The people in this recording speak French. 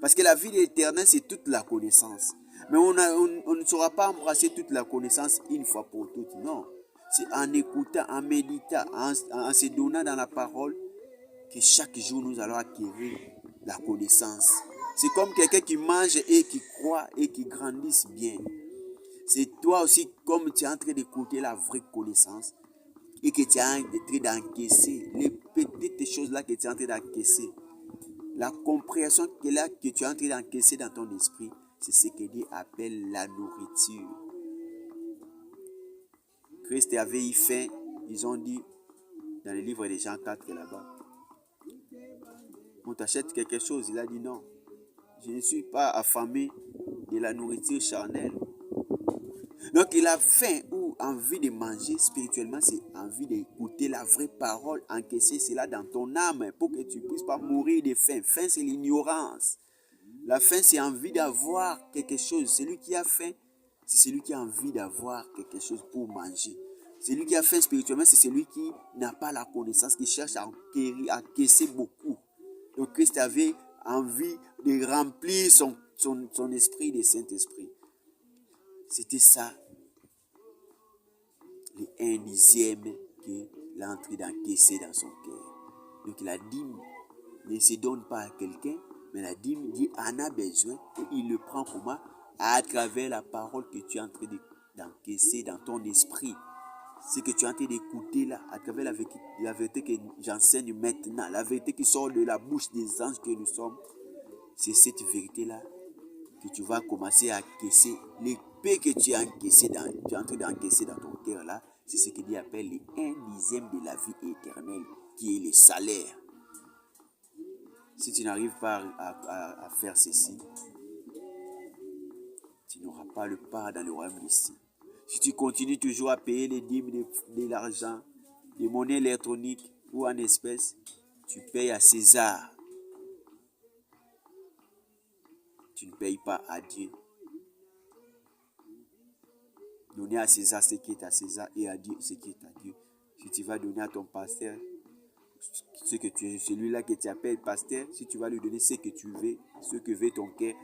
Parce que la vie éternelle, c'est toute la connaissance. Mais on ne saura pas embrasser toute la connaissance une fois pour toutes. Non. C'est en écoutant, en méditant, en se donnant dans la parole que chaque jour nous allons acquérir la connaissance. C'est comme quelqu'un qui mange et qui croit et qui grandisse bien. C'est toi aussi, comme tu es en train d'écouter la vraie connaissance et que tu es en train d'encaisser les petites choses là que tu es en train d'encaisser. La compréhension que tu es en train d'encaisser dans ton esprit, c'est ce que Dieu appelle la nourriture. Christ avait eu faim, ils ont dit dans le livre de Jean 4 là-bas. On t'achète quelque chose, il a dit non. Je ne suis pas affamé de la nourriture charnelle. Donc il a faim ou envie de manger spirituellement, c'est envie d'écouter la vraie parole, encaisser cela dans ton âme pour que tu ne puisses pas mourir de faim. Faim, c'est l'ignorance. La faim, c'est envie d'avoir quelque chose. Celui qui a faim, c'est celui qui a envie d'avoir quelque chose pour manger. Celui qui a faim spirituellement, c'est celui qui n'a pas la connaissance, qui cherche à encaisser beaucoup. Donc Christ avait envie de remplir son esprit de Saint-Esprit. C'était ça, le 1/10 qu'il a entré d'encaisser dans son cœur. Donc la dîme ne se donne pas à quelqu'un, mais la dîme, Dieu en a besoin et il le prend comment? À travers la parole que tu es en train d'encaisser dans ton esprit. Ce que tu es en train d'écouter là, à travers la vérité que j'enseigne maintenant, la vérité qui sort de la bouche des anges que nous sommes, c'est cette vérité-là que tu vas commencer à encaisser. L'épée que tu as encaissé, tu es en train d'encaisser dans ton cœur là, c'est ce que Dieu appelle le 1/10 de la vie éternelle, qui est le salaire. Si tu n'arrives pas à faire ceci, tu n'auras pas le part dans le royaume des cieux. Si tu continues toujours à payer les dîmes de l'argent, des monnaies électroniques ou en espèces, tu payes à César. Tu ne payes pas à Dieu. Donner à César ce qui est à César et à Dieu ce qui est à Dieu. Si tu vas donner à ton pasteur ce que tu es, celui-là que tu appelles pasteur, si tu vas lui donner ce que tu veux, ce que veut ton cœur,